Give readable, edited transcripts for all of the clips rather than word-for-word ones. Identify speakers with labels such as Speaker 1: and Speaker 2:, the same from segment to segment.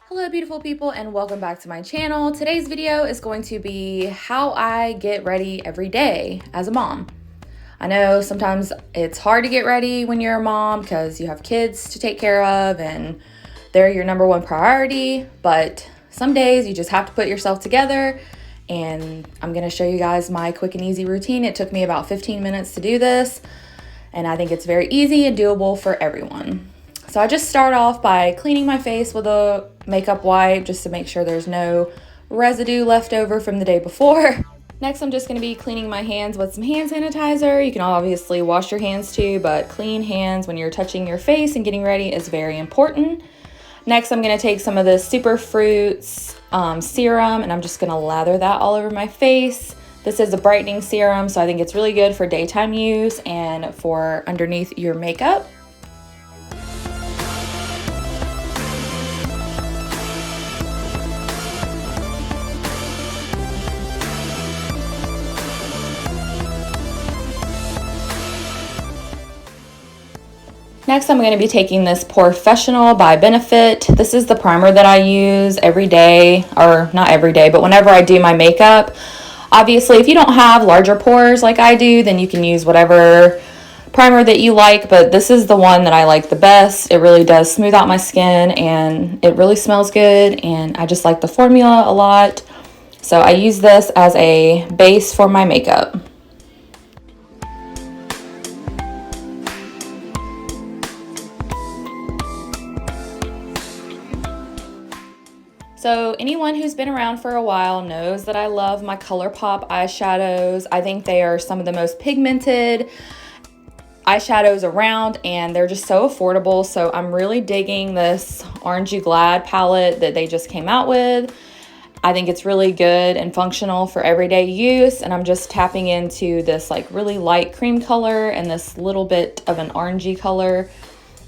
Speaker 1: Hello beautiful people and welcome back to my channel. Today's video is going to be how I get ready every day as a mom. I know sometimes it's hard to get ready when you're a mom because you have kids to take care of and they're your number one priority, but some days you just have to put yourself together, and I'm going to show you guys my quick and easy routine. It took me about 15 minutes to do this, and I think it's very easy and doable for everyone. So I just start off by cleaning my face with a makeup wipe just to make sure there's no residue left over from the day before. Next, I'm just going to be cleaning my hands with some hand sanitizer. You can obviously wash your hands too, but clean hands when you're touching your face and getting ready is very important. Next, I'm going to take some of this Superfruits serum, and I'm just going to lather that all over my face. This is a brightening serum, so I think it's really good for daytime use and for underneath your makeup. Next, I'm going to be taking this Professional by Benefit. This is the primer that I use every day, or not every day, but whenever I do my makeup. Obviously, if you don't have larger pores like I do, then you can use whatever primer that you like, but this is the one that I like the best. It really does smooth out my skin and it really smells good, and I just like the formula a lot. So I use this as a base for my makeup. So anyone who's been around for a while knows that I love my ColourPop eyeshadows. I think they are some of the most pigmented eyeshadows around, and they're just so affordable. So I'm really digging this Orangey Glad palette that they just came out with. I think it's really good and functional for everyday use, and I'm just tapping into this like really light cream color and this little bit of an orangey color.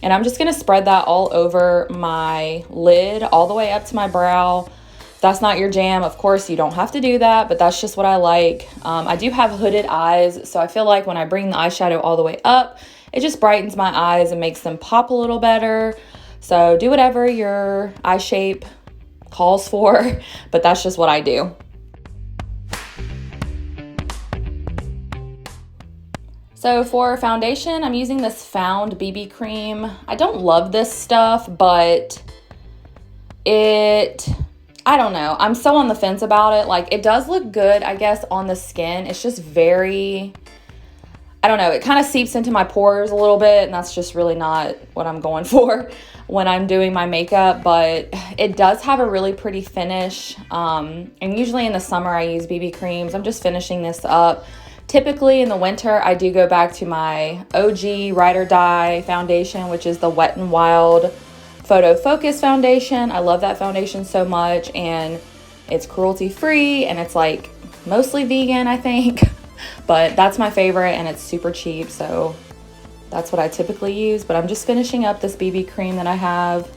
Speaker 1: And I'm just going to spread that all over my lid, all the way up to my brow. If that's not your jam, of course, you don't have to do that, but that's just what I like. I do have hooded eyes, so I feel like when I bring the eyeshadow all the way up, it just brightens my eyes and makes them pop a little better. So do whatever your eye shape calls for, but that's just what I do. So for foundation, I'm using this Found BB cream. I don't love this stuff, but I don't know. I'm so on the fence about it. Like, it does look good, I guess, on the skin. It's just very, I don't know. It kind of seeps into my pores a little bit, and that's just really not what I'm going for when I'm doing my makeup, but it does have a really pretty finish. And usually in the summer, I use BB creams. I'm just finishing this up. Typically in the winter, I do go back to my OG Ride or Die foundation, which is the Wet n Wild Photo Focus foundation. I love that foundation so much, and it's cruelty free, and it's like mostly vegan, I think, but that's my favorite, and it's super cheap, so that's what I typically use. But I'm just finishing up this BB cream that I have.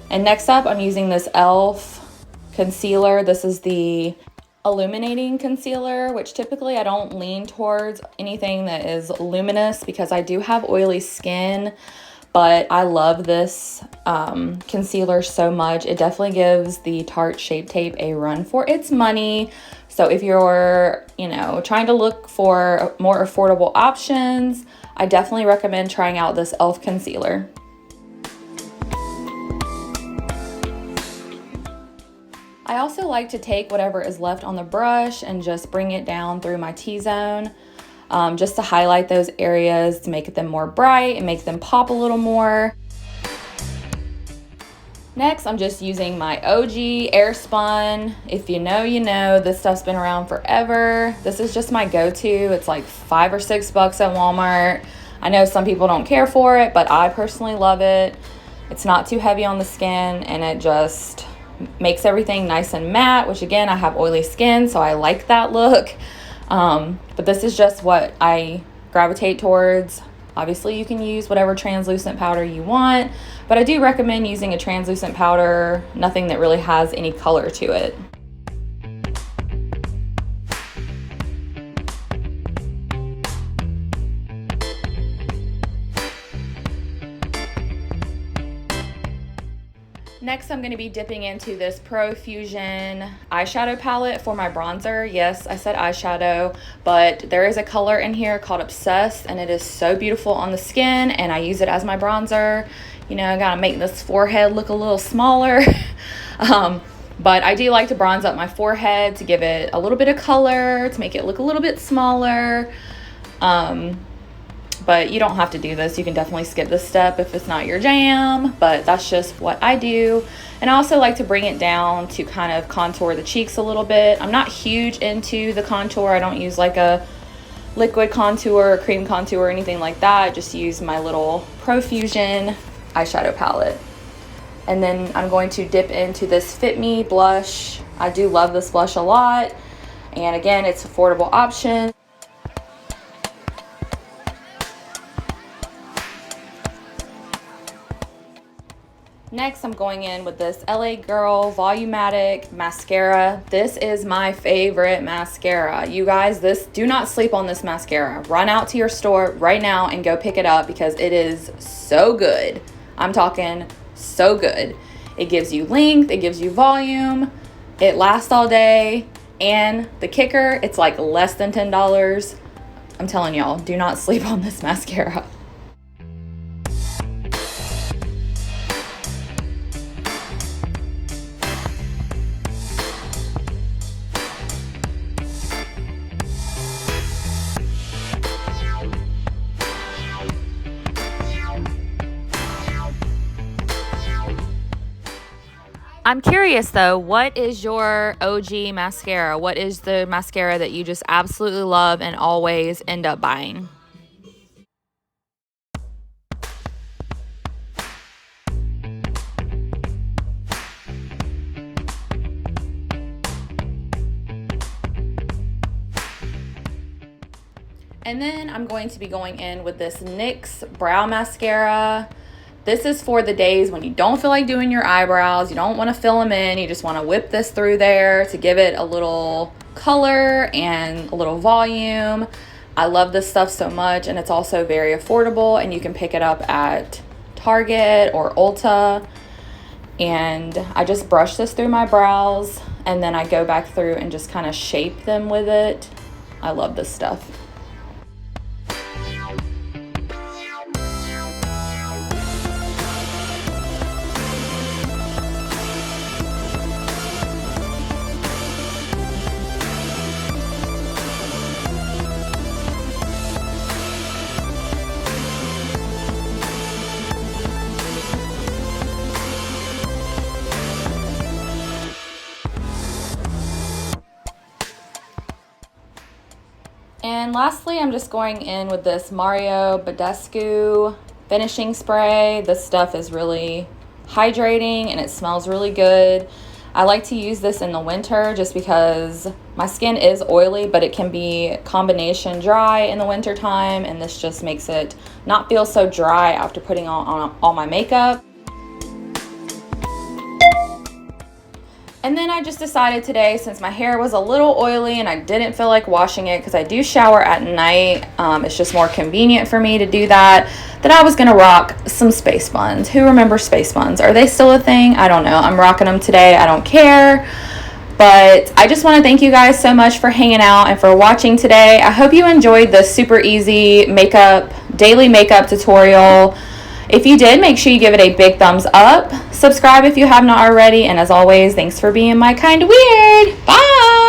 Speaker 1: And next up, I'm using this e.l.f. concealer. This is the illuminating concealer, which typically I don't lean towards anything that is luminous because I do have oily skin, but I love this concealer so much. It definitely gives the Tarte Shape Tape a run for its money. So if you're, trying to look for more affordable options, I definitely recommend trying out this e.l.f. concealer. I also like to take whatever is left on the brush and just bring it down through my T-zone just to highlight those areas, to make them more bright and make them pop a little more. Next, I'm just using my OG Airspun. If you know, you know. This stuff's been around forever. This is just my go-to. It's like $5 or $6 at Walmart. I know some people don't care for it, but I personally love it. It's not too heavy on the skin, and it just makes everything nice and matte, which again, I have oily skin, so I like that look. But this is just what I gravitate towards. Obviously, you can use whatever translucent powder you want, but I do recommend using a translucent powder, nothing that really has any color to it. Next, I'm going to be dipping into this Pro Fusion eyeshadow palette for my bronzer. Yes, I said eyeshadow, but there is a color in here called Obsessed, and it is so beautiful on the skin, and I use it as my bronzer. You know, I got to make this forehead look a little smaller. But I do like to bronze up my forehead to give it a little bit of color, to make it look a little bit smaller. But you don't have to do this. You can definitely skip this step if it's not your jam, but that's just what I do. And I also like to bring it down to kind of contour the cheeks a little bit. I'm not huge into the contour. I don't use like a liquid contour or cream contour or anything like that. I just use my little Pro Fusion eyeshadow palette. And then I'm going to dip into this Fit Me blush. I do love this blush a lot. And again, it's an affordable option. Next, I'm going in with this LA Girl Volumatic Mascara. This is my favorite mascara. You guys, do not sleep on this mascara. Run out to your store right now and go pick it up because it is so good. I'm talking so good. It gives you length, it gives you volume, it lasts all day, and the kicker, it's like less than $10. I'm telling y'all, do not sleep on this mascara. I'm curious though, what is your OG mascara? What is the mascara that you just absolutely love and always end up buying? And then I'm going to be going in with this NYX Brow Mascara. This is for the days when you don't feel like doing your eyebrows, you don't want to fill them in, you just want to whip this through there to give it a little color and a little volume. I love this stuff so much, and it's also very affordable, and you can pick it up at Target or Ulta. And I just brush this through my brows, and then I go back through and just kind of shape them with it. I love this stuff. And lastly, I'm just going in with this Mario Badescu finishing spray. This stuff is really hydrating and it smells really good. I like to use this in the winter just because my skin is oily, but it can be combination dry in the winter time, and this just makes it not feel so dry after putting on all my makeup. And then I just decided today, since my hair was a little oily and I didn't feel like washing it because I do shower at night, it's just more convenient for me to do that I was going to rock some space buns. Who remembers space buns? Are they still a thing? I don't know. I'm rocking them today. I don't care. But I just want to thank you guys so much for hanging out and for watching today. I hope you enjoyed this super easy daily makeup tutorial. If you did, make sure you give it a big thumbs up. Subscribe if you have not already. And as always, thanks for being my kind of weird. Bye!